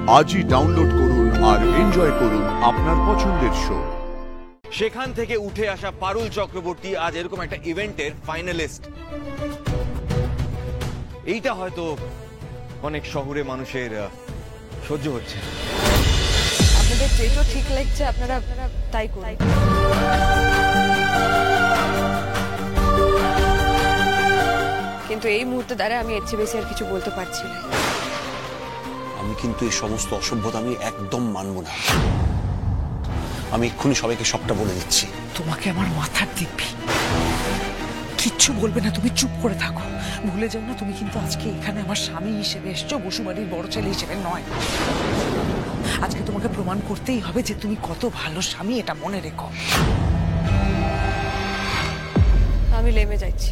আজই ডাউনলোড করুন আর এনজয় করুন আপনার পছন্দের শো। সেখান থেকে উঠে আসা পারুল চক্রবর্তী আজ এরকম একটা ইভেন্টের ফাইনালিস্ট। এইটা হয়তো অনেক শহুরে মানুষের সহ্য হচ্ছে। আপনাদের যেটা ঠিক লাগছে আপনারা তাই করুন। কিন্তু এই মুহূর্তে দ্বারা আমি এর চেয়ে বেশি আর কিছু বলতে পারছি না। আমি কিন্তু এই সমস্ত অসভ্যতা আমি একদম মানব না। আমি এক্ষুনি সবাইকে সবটা বলে দিচ্ছি। তোমাকে আমার মাথার দিব্যি, কিচ্ছু বলবে না, তুমি চুপ করে থাকো। ভুলে যাও না, তুমি কিন্তু আজকে এখানে আমার স্বামী হিসেবে এসছো, বসুবাড়ির বড় ছেলে হিসেবে নয়। আজকে তোমাকে প্রমাণ করতেই হবে যে তুমি কত ভালো স্বামী, এটা মনে রেখো। আমি লেমে যাচ্ছি।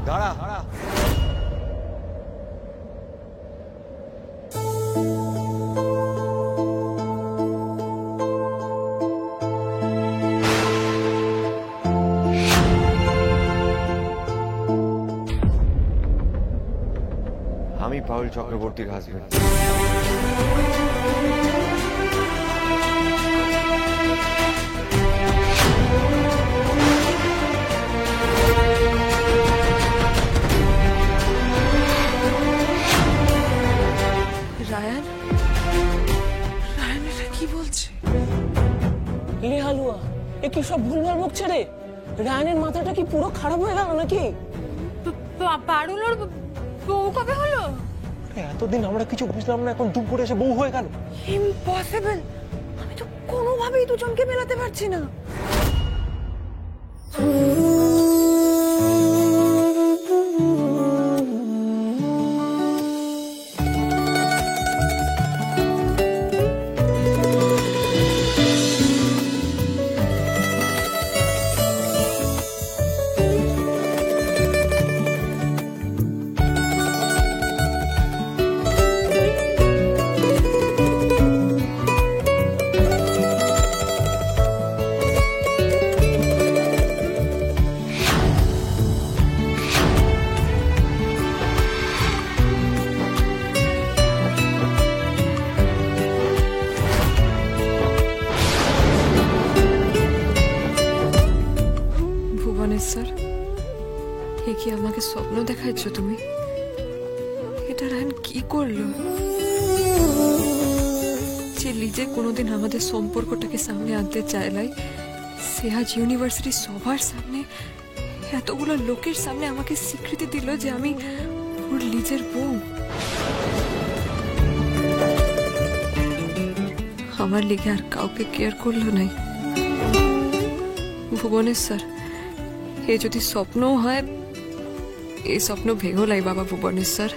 দাঁড়া, আমি পারুল চক্রবর্তীর হাজবেন্ড। রায়ান, রায়ান এটা কি বলছে? লে হালুয়া, এ কি সব ভুলভাল বকছে রে? রায়ানের মাথাটা কি পুরো খারাপ হয়ে গেল নাকি? পারুল ওর বউ কবে হলো? এতদিন আমরা কিছু বুঝলাম না, এখন দুম করে এসে বউ হয়ে গেল। ইম্পসিবল! আমি তো কোনোভাবেই দুজনকে মেলাতে পারছি না। ভুবনেশ্বর, এ কি আমাকে স্বপ্ন দেখাচ্ছ তুমি? এটা রায়ন কি করলো? যে লিজে কোনোদিন আমাদের সম্পর্কটাকে সামনে আনতে চাইলাই, সে আজ ইউনিভার্সিটির সবার সামনে, এতগুলো লোকের সামনে আমাকে স্বীকৃতি দিল যে আমি ওর লিজের বউ। আমার লিগে আর কাউকে কেয়ার করলো নাই। ভুবনেশ্বর, এ যদি স্বপ্ন হয়, এই স্বপ্ন ভেঙো লাই বাবা ভুবনেশ্বর।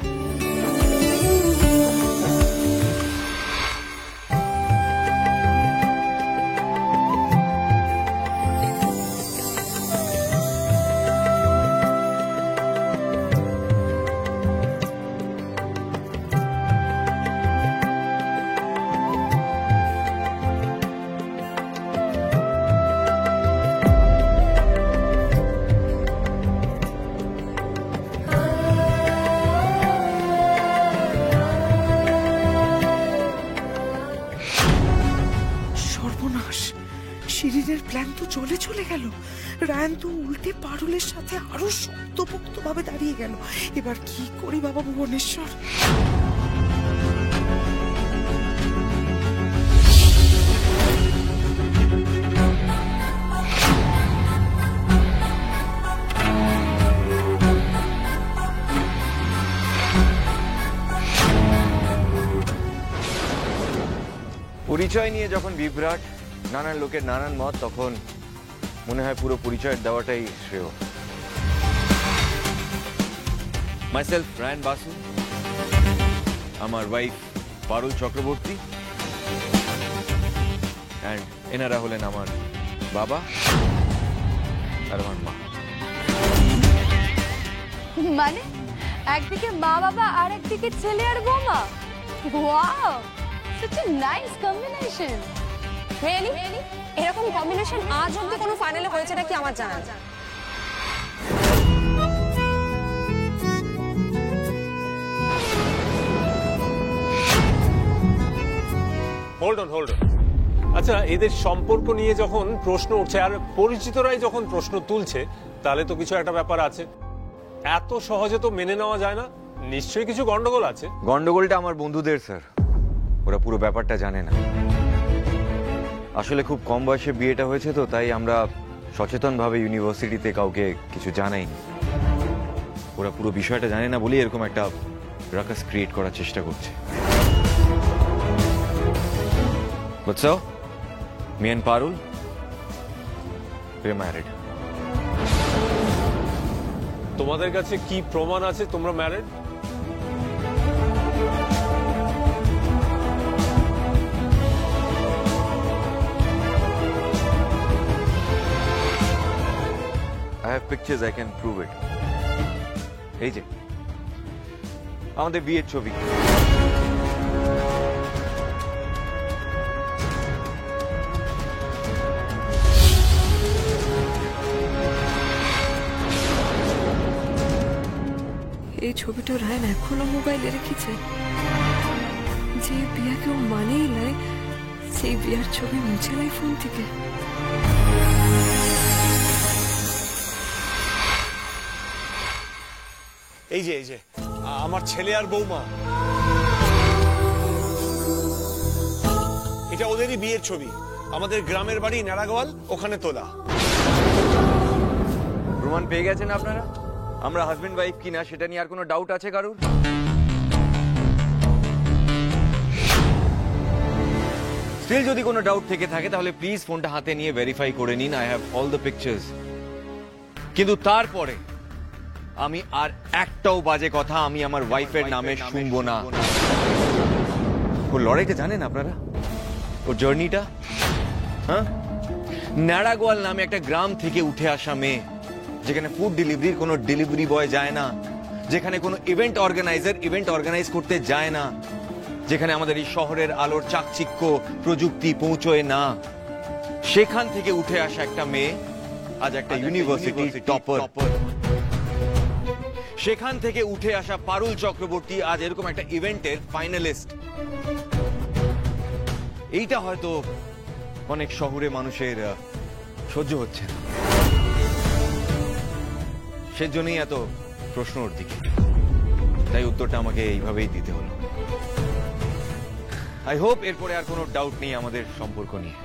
শিরিনের প্ল্যান তো চলে গেল। রায়ান তো উল্টে পারুলের সাথে আরো শক্তপোক্ত ভাবে দাঁড়িয়ে গেল। এবার কি করি বাবা ভুবনেশ্বর? পরিচয় নিয়ে যখন বিভ্রাট, নানান লোকের নানান মত, তখন মনে হয় পুরো পরিচয় দেওয়াটাই শ্রেয়। মাইসেলফ রায়ান বাসু, আমার ওয়াইফ পারুল চক্রবর্তী, অ্যান্ড এনারা হলেন আমার বাবা আর আমার মা। মানে একদিকে মা বাবা আর একদিকে ছেলে আর বৌমা। Wow, such a nice combination. Really এরকম কম্বিনেশন আজ অব্দি কোনো ফাইনালে হয়েছে নাকি আমার জানা নেই। হোল্ড অন আচ্ছা, এদের সম্পর্ক নিয়ে যখন প্রশ্ন উঠছে আর পরিচিতরাই যখন প্রশ্ন তুলছে, তাহলে তো কিছু একটা ব্যাপার আছে। এত সহজে তো মেনে নেওয়া যায় না, নিশ্চয়ই কিছু গন্ডগোল আছে। গন্ডগোলটা আমার বন্ধুদের স্যার, ওরা পুরো ব্যাপারটা জানে না। আসলে খুব কম বয়সে বিয়েটা হয়েছে তো, তাই আমরা সচেতনভাবে ইউনিভার্সিটিতে কাউকে কিছু জানাইনি। ওরা পুরো বিষয়টা জানে না বলেই এরকম একটা রাকাস ক্রিয়েট করার চেষ্টা করছে। But so, me and Parul, we're married. তোমাদের কাছে কি প্রমাণ আছে তোমরা married? I have pictures, I can prove it. এই যে আমাদের বিয়ের ছবি। এই ছবিটা রায়ন এখনো মোবাইলে রেখেছে। যে বিয়া কেউ মানেই নাই, সেই বিয়ার ছবি মুছে নাই ফোন থেকে। এই যে আমার ছেলে আর বৌমা, এটা ওদেরই বিয়ের ছবি। আমাদের গ্রামের বাড়ি নারাগোয়াল, ওখানে তোলা। প্রমাণ পেয়ে গেছেন আপনারা আমরা হাজবেন্ড ওয়াইফ কিনা, সেটা নিয়ে আর কোনো ডাউট আছে কারুর? স্টিল যদি কোনো ডাউট থেকে থাকে তাহলে প্লিজ ফোনটা হাতে নিয়ে ভেরিফাই করে নিন। I have all the pictures. কিন্তু তারপরে আমি আর একটাও বাজে কথা আমি আমার ওয়াইফের নামে শুনবো না। ওর লড়াইটা জানেন আপনারা? ওর জার্নিটা, হ্যাঁ? নারাগোয়াল নামে একটা গ্রাম থেকে উঠে আসা মেয়ে, যেখানে ফুড ডেলিভারির কোনো ডেলিভারি বয় যায় না, যেখানে কোনো ইভেন্ট অর্গানাইজার ইভেন্ট অর্গানাইজ করতে যায় না, যেখানে আমাদের এই শহরের আলোর চাকচিক্য প্রযুক্তি পৌঁছয় না, সেখান থেকে উঠে আসা একটা মেয়ে আজ একটা ইউনিভার্সিটি টপার। সেখান থেকে উঠে আসা পারুল চক্রবর্তী আজ এরকম একটা ইভেন্টের ফাইনালিস্ট। এইটা হয়তো অনেক শহুরে মানুষের সহ্য হচ্ছে না, সেজন্যই এত প্রশ্ন ওর দিকে। তাই উত্তরটা আমাকে এইভাবেই দিতে হলো। আই হোপ এরপরে আর কোনো ডাউট নেই আমাদের সম্পর্ক নিয়ে।